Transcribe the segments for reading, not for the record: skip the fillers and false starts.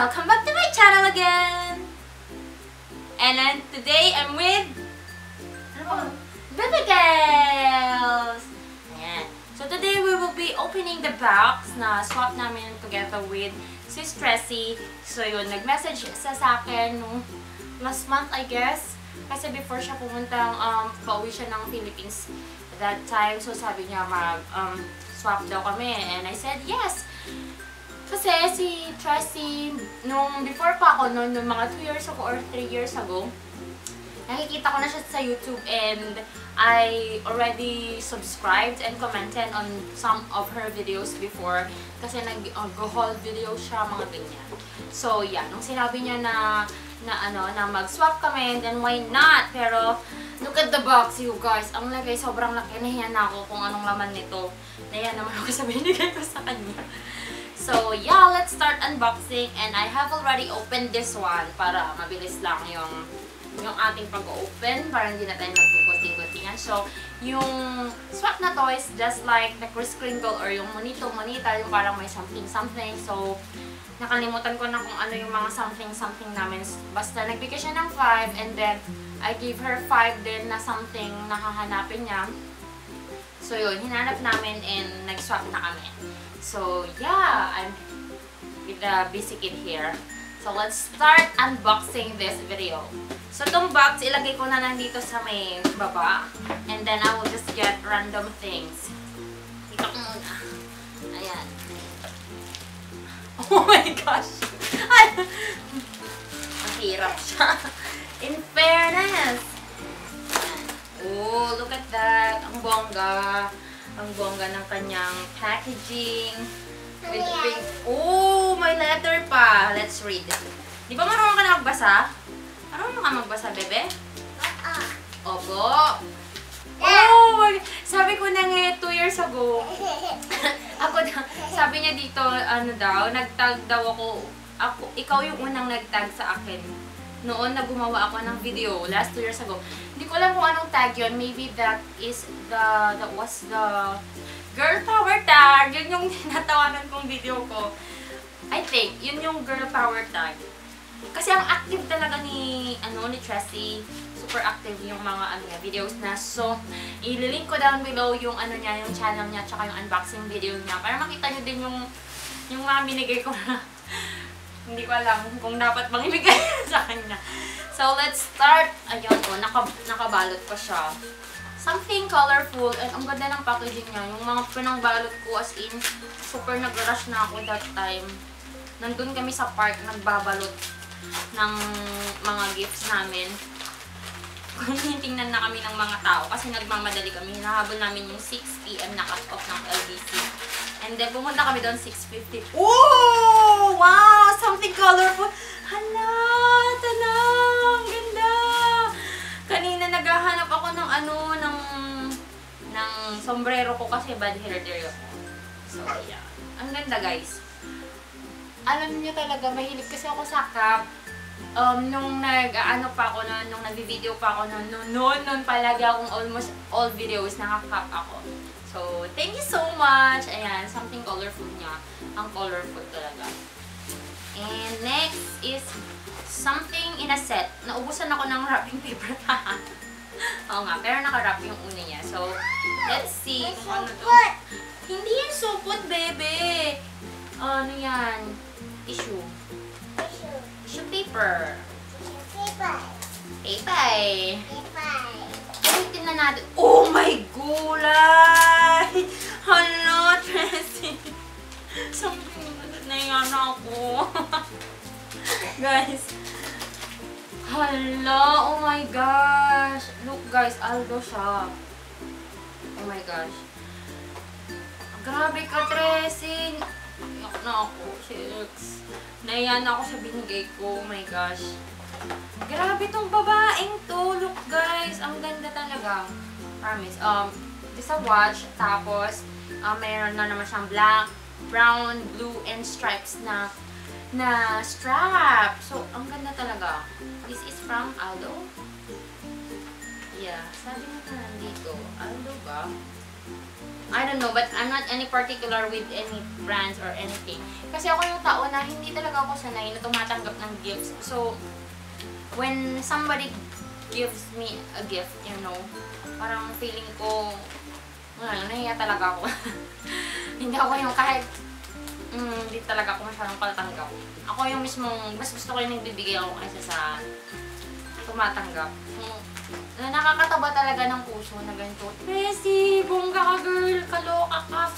welcome back to my channel again! And then today I'm with Baby Girls! Ayan. So today we will be opening the box na swap namin together with Sis Tressie. So yun, nag-message sa akin nung last month I guess. Kasi before siya pumunta, pauwi siya ng Philippines that time. So sabi niya mag-swap daw kami. And I said yes! Kasi si Tressie, nung before pa ako, nung mga 2 years ago or 3 years ago, nakikita ko na siya sa YouTube and I already subscribed and commented on some of her videos before kasi nag-haul video siya, mga ganyan. So yeah, nung sinabi niya na mag-swap kami, then why not? Pero look at the box, you guys. Ang lagay, sobrang laki. Nahiyan ako kung anong laman nito. Nahiyan naman ako sa binigay ko sa kanya. So yeah, let's start unboxing and I have already opened this one para mabilis lang yung ating pag-open para hindi na tayo magkukunting-kuntingan. So yung swap na to is just like the Kris Kringle or yung monita, yung parang may something. So nakalimutan ko na kung ano yung mga something namin. Basta nagbigay siya ng 5 and then I gave her 5 din na something na hahanapin niya. So yun, hinanap namin and nag-swap na kami. So yeah, I'm with the busy kid here. So let's start unboxing this video. So itong box, ilagay ko na nandito sa may baba. And then I will just get random things. Dito ko muna. Ayan. Oh my gosh! Ay! Mahirap siya. In fairness! Oh, look at that! Ang bongga! Ang bongga ng kanyang packaging. With pink. Oh, may letter pa. Let's read. Di ba marunong ka na magbasa? Marunong ka magbasa, bebe? Opo. Oh, sabi ko na nga 2 years ago. Sabi niya dito, nagtag daw ako. Ikaw yung unang nagtag sa akin. Noon na gumawa ako ng video, last 2 years ago. Hindi ko alam kung anong tag yun. Maybe that was the girl power tag. Yun yung tinatawanan kong video ko. I think, yun yung girl power tag. Kasi ang active talaga ni Tressie. Super active yung mga videos na. So, ililink ko down below yung yung channel niya, tsaka yung unboxing video niya. Para makita nyo din yung mga binigay ko na hindi ko alam kung dapat bang ibigay sa kanya. So, let's start. Ayun, nakabalot pa siya. Something colorful. And ang ganda ng packaging niya. Yung mga pinangbalot ko as in, super nag-rush na ako that time. Nandun kami sa park, nagbabalot ng mga gifts namin. Tingnan na kami ng mga tao kasi nagmamadali kami. Hinahabol namin yung 6 PM na cut-off ng LBC. And then, pumunta kami doon 6:50. Oh! Wow! Something colorful! Hala! Tanang! Ganda! Kanina naghahanap ako ng ng sombrero ko kasi bad hair there ako. So, yeah. Ang ganda, guys. Alam niyo talaga, mahilig kasi ako sa cap. Nung nung nag-video pa ako noon palagi akong almost all videos nakaka-cap ako. So, thank you so much! Ayan, something colorful niya. Ang colorful talaga. And next is something in a set. Naubusan ako ng wrapping paper. Oo nga, pero naka-wrap yung una niya. So, let's see kung ano to. Hindi yan supot, bebe! Ano yan? Tissue. Tissue paper. Paper. Tingnan natin. Oh my gulay! Hala, Tressie! Something na ako. Guys. Hala, oh my gosh. Look guys, Aldo siya. Oh my gosh. Grabe ka, Tressie. Iyak na ako. Six. Naiyan ako sa binigay ko. Oh my gosh. Grabe tong babaeng to. Look guys, ang ganda talaga. Promise. This a watch. Tapos, mayroon na naman siyang black, brown, blue, and stripes na strap. So, ang ganda talaga. This is from Aldo. Yeah. Sabi niya na nandito. Aldo ba? I don't know, but I'm not any particular with any brands or anything. Kasi ako yung tao na hindi talaga talaga ako sanay na tumatanggap ng gifts. So, when somebody gives me a gift, you know, parang feeling ko, nahiya talaga ako. Hindi ako yung kahit, hindi talaga ako masyadong palatanggap. Ako yung mismong, mas gusto ko yung nagbibigay ako kaysa sa tumatanggap. Nakakataba talaga ng puso na ganito. Tracy, bongga ka girl, kaloka ka.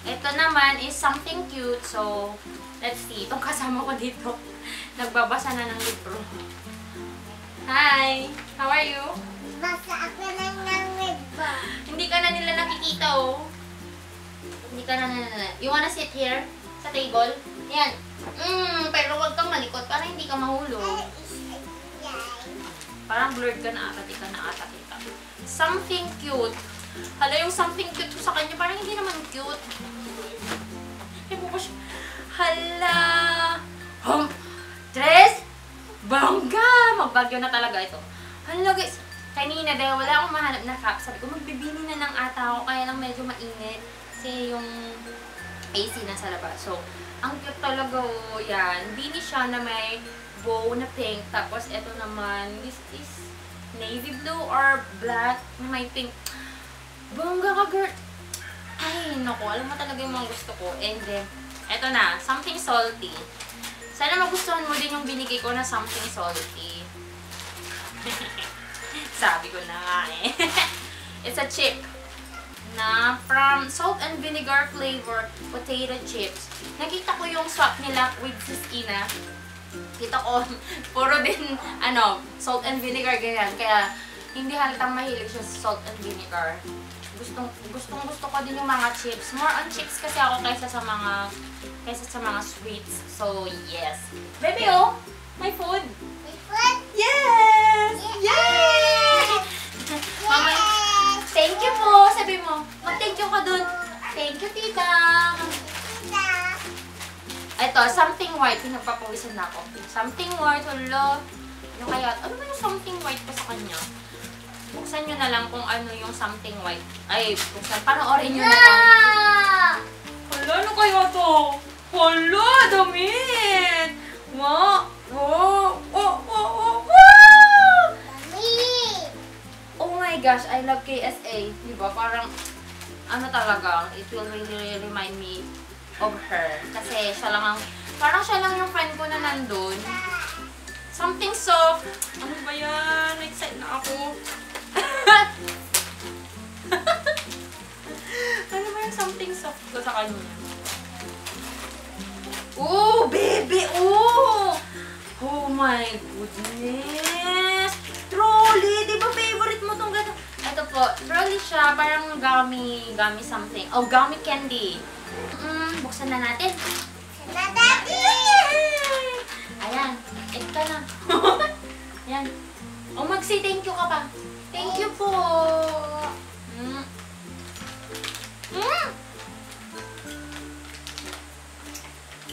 Ito naman is something cute. So, let's see. Itong kasama ko dito, nagbabasa na ng libro. Hi! How are you? Basa ako ng libro. Hindi ka na nila nakikita, oh. Hindi ka na nila. You wanna sit here? Sa table? Yan. Pero huwag kang malikot para hindi ka mahulog. Parang blurred ka na ata, di ka na ata kita. Something cute. Hala, yung something cute ko sa kanya, parang hindi naman cute. Eh, bukas. Hala. Tres! Bangga! Magbagyo na talaga ito. Hala guys, kanina dahil wala akong mahanap na cup, sabi ko magbibini na ng ata ako, kaya lang medyo mainit. Kasi yung AC nasa labas. So, ang cute talaga, oh. Yan. Bini siya na may bow na pink. Tapos, ito naman, this is navy blue or black na may pink. Bongga ka, girl! Ay, naku. Alam mo talaga yung mga gusto ko. And then, ito na. Something salty. Sana magustuhan mo din yung binigay ko na something salty. Sabi ko na nga eh. It's a chip na from salt and vinegar flavor potato chips. Nakita ko yung swap nila with Siskina. Kita ko, puro din, salt and vinegar, ganyan. Kaya, hindi halatang mahilig siya sa salt and vinegar. Gusto ko din yung mga chips. More on chips kasi ako kaysa sa mga sweets. So, yes. Baby, oh! My food! My food? Yes! Yay! Mama, thank you po! Sabi mo, mag-thank you ka dun. Thank you, tita! Ito, something white. Pinagpapawisan na ako. Something white, hello. Ano kaya? Ano ba yung something white pa sa kanya? Buksan nyo na lang kung ano yung something white. Ay, buksan. Panoorin nyo na lang. Hala, ano kaya to? Hala, damit! Wow! Wow! Oh, oh, oh, wow! Oh my gosh, I love KSA. Diba? Parang, ano talaga, it will really remind me of her. Kasi siya lang parang siya lang yung friend ko na nandun. Something soft. Ano ba yan? Excited na ako. Ano ba yung something soft ko sa kanya? Oh, baby! Oh! Oh my goodness! Trolley! Di ba favorite mo tong gano'n? Ito po, trolley siya. Parang gummy something. Oh, gummy candy. Buksan na natin. Ayan. Ito na. Ayan. Oh, mag-say thank you ka pa. Thank you po.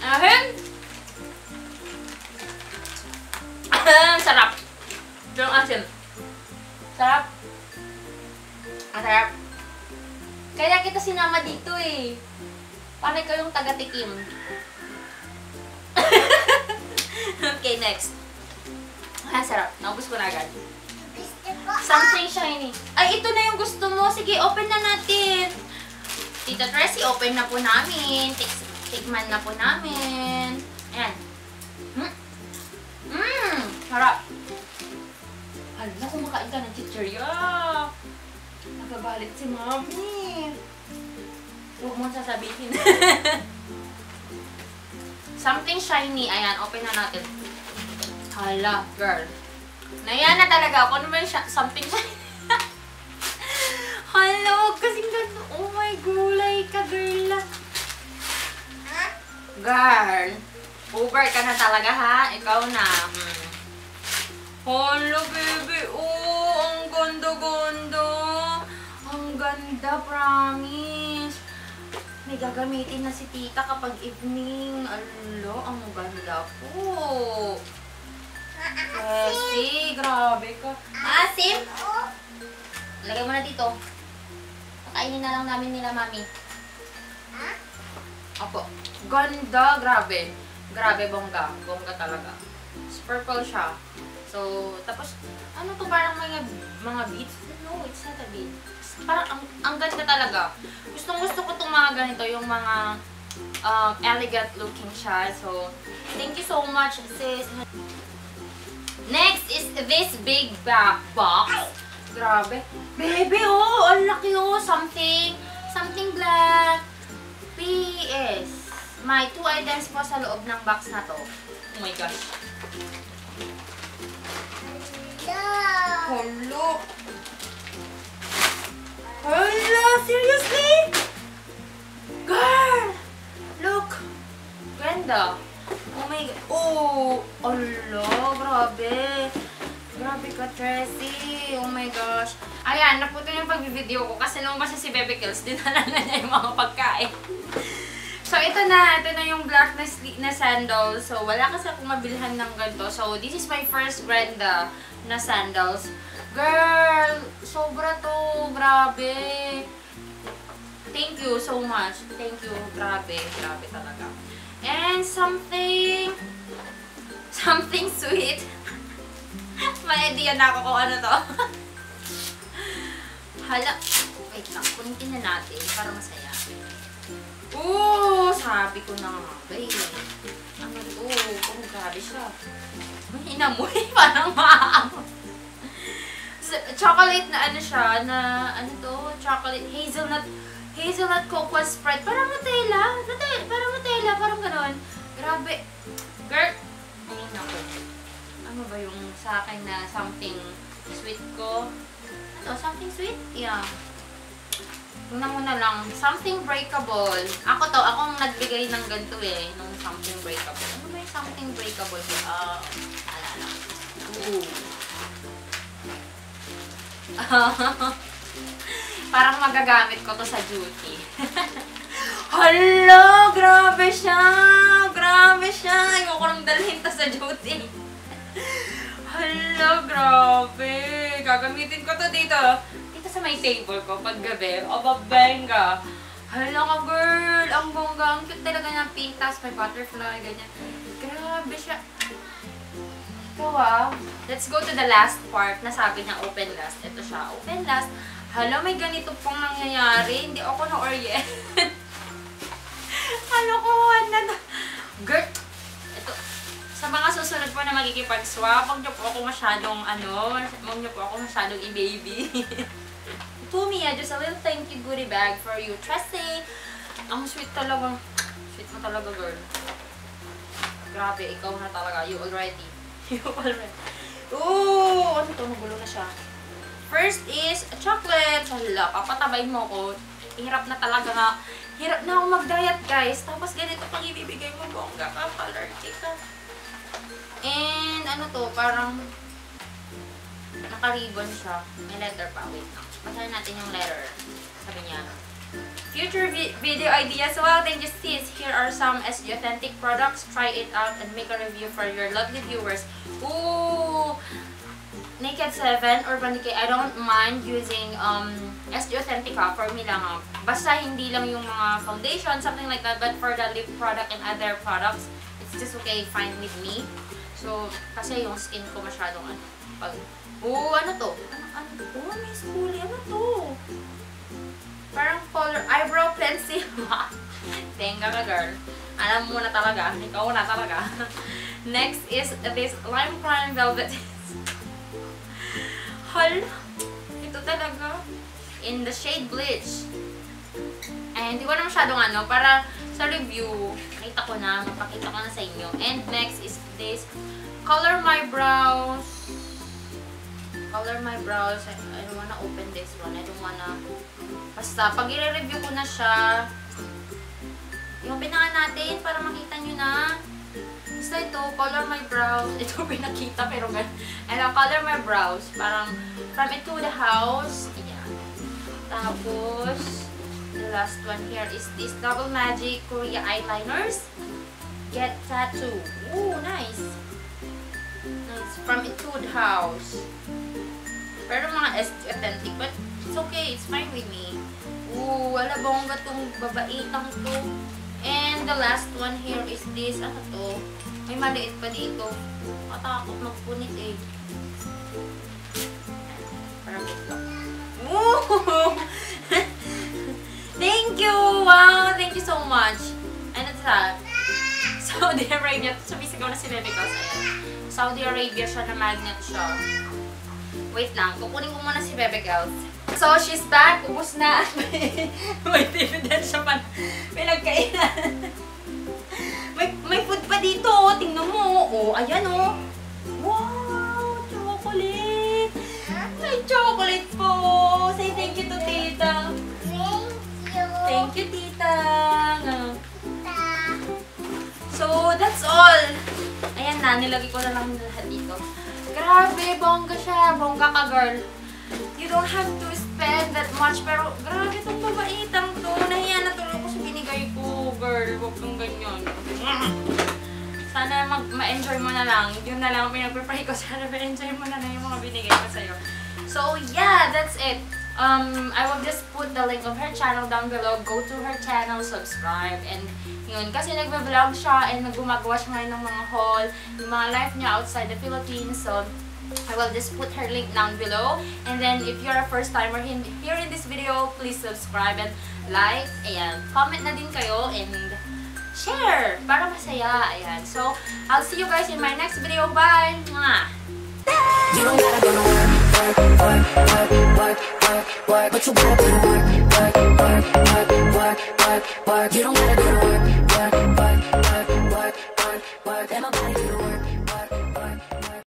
Ahem. Sarap. Ito yung asin. Sarap. Ang sarap. Kaya kita sinama dito eh. Para ikaw yung taga-tikim. Okay, next. Sarap. Naubos ko na agad. Something shiny. Ay, ito na yung gusto mo. Sige, open na natin. Tita Tracy, open na po namin. Tikman na po namin. Ayan. Sarap. Hala, kumakain ka ng chichirya. Nagagalit si Mami. Huwag mo sasabihin. Something shiny. Ayan, open na natin. Hala, girl. Naiyan na talaga ako. Ano ba yung something shiny? Hala, huwag kasing gano'n. Oh my gulay ka, girl. Girl. Over ka na talaga, ha? Ikaw na. Hala, baby. Oh, ang ganda-ganda. Ang ganda, promise. May gagamitin na si tita kapag evening. Alo, ang ganda po. Kasi, grabe ka. Asim? Lagay mo na dito. Pakainin na lang namin nila, Mami. Opo. Ganda, grabe. Grabe, bongga. Bongga talaga. Purple siya. So, tapos, ano to, parang mga beads? No, it's not a bead. Parang, ang ganda talaga. Gustong-gusto ko itong mga ganito, yung mga elegant looking siya. So, thank you so much, sis. Next is this big box. Grabe. Baby, oh! Ang laki, oh! Something black. PS. May 2 items po sa loob ng box na to. Oh my gosh. Hello. Hello, seriously? Girl! Look. Ganda. Oh my god. Oh, hello. Grabe. Grabe ka, Tracy. Oh my gosh. Ayan, naputo yung pag-video ko kasi nung basta si Baby Kills, dinala na niya yung mga pagkain. So, ito na yung black na sandals. So, wala kasi akong mabilhan ng ganito. So, this is my first Brenda na sandals. Girl, sobra to. Grabe. Thank you so much. Thank you. Grabe. Grabe talaga. And something sweet. May idea na ako kung ano to. Hala. Wait lang. Kunitin na natin para masaya. Sabi ko na nga. Ano to? Oh, grabe siya. May inamoy. Parang maamot. Chocolate na ano siya, na ano to? Chocolate, hazelnut cocoa spread. Parang Nutella. Parang gano'n. Grabe. Girl. Ayun ako. Ano ba yung sa akin na something sweet ko? Ito, something sweet? Yeah. Una lang. Something breakable. Akong nagbigay ng ganito eh. Nung something breakable. Ano ba yung something breakable? Alala. Parang magagamit ko to sa duty. Hala! Grabe siya! Grabe siya! Ayoko nang dalhin to sa duty. Hala! Grabe! Gagamitin ko to dito sa may table ko pag gabi. O, babenga. Hala ka, girl. Ang bongga. Ang cute talaga ng pink. Tapos may butterfly. Ganyan. Grabe siya. Ito Let's go to the last part. Nasabi niya open last. Ito siya. Open last. Hala, may ganito pong nangyayari. Hindi ako na-orient. Ano ko? Girl. Ito. Sa mga susunod po na magkikipag-swap, huwag niyo po ako masyadong i-baby. Tumia, just a little thank you goodie bag for you. Tracy, ang sweet talaga. Sweet mo talaga, girl. Grabe, ikaw na talaga. You already. Ooh! Ano to? Nagulo na siya. First is chocolate. Hala, papatabay mo ko. Hirap na talaga nga. Hirap na ako mag-diet, guys. Tapos ganito pang ibibigay mo, bongga ka, allergic ka. And ano to? Parang naka-ribbon siya. May letter pa. Wait lang. Basahin natin yung letter. Sabi niya, future video ideas. Well, thank you, sis. Here are some SG Authentic products. Try it out and make a review for your lovely viewers. Ooh! Naked 7 or Decay. I don't mind using SG Authentic for me lang. Basta hindi lang yung mga foundation, something like that. But for the lip product and other products, it's just okay, fine with me. So, kasi yung skin ko masyadong ano to? May spoolie. Ano to? Parang color, eyebrow pencil. Tenga ka, girl. Alam mo na talaga. Ikaw na talaga. Next is this Lime Crime Velvet. Hal. Ito talaga. In the shade Bleach. And hindi ko na masyadong para sa review, nakita ko na, mapakita ko na sa inyo. And next is this Color My Brows. I don't wanna open this one. I don't wanna... Basta, pag i-review ko na siya, yung pinaka natin para makita nyo na. Basta ito, Color My Brows. Ito pinakita, pero ganun. Ano, Color My Brows. Parang, from Into the House. Ayan. Tapos, the last one here is this Double Magic Korea Eyeliners. Get Tattoo. Ooh, nice. Nice. From Into the House. Pero mga authentic, but it's okay, it's fine with me. Ooh, wala bongga tong babaitang to. And the last one here is this. Ano to? May maliit pa dito. Matakot magpunit eh. Parang ito. Woo! Thank you! Wow! Thank you so much. Ano sa? Saudi Arabia. Sumisigaw na si Bebe Girls. Ayan. Saudi Arabia siya na magnet siya. Wait lang. Kukunin ko muna si Bebe Girls. So, she's back. Ubus na. May dividend siya pa. Pinagkainan. May food pa dito. Tingnan mo. Oh, ayan oh. Wow! Chocolate! May chocolate po. Say thank you to Tita. Thank you, Tita. So, that's all. Ayan na. Nilagay ko na lang lahat dito. Grabe. Bongga siya. Bongga ka, girl. You don't have to spend that much. Pero, grabe itong babaitang to. Nahiya na tuloy ko sa binigay ko, girl. Huwag kang ganyan. Sana ma-enjoy mo na lang. Yun na lang ang pinag-pray ko. Sana ma-enjoy mo na lang yung mga binigay ko sa'yo. So, yeah, that's it. I will just put the link of her channel down below. Go to her channel, subscribe, and yun. Kasi nagbe-vlog siya and gumagawa siya ngayon ng mga haul, yung mga life niya outside the Philippines. So, I will just put her link down below. And then, if you're a first timer here in this video, please subscribe and like. Ayan. Comment na din kayo and share para masaya. Ayan. So, I'll see you guys in my next video. Bye! Mwah! You don't gotta go to work, but you gotta put in work. You don't gotta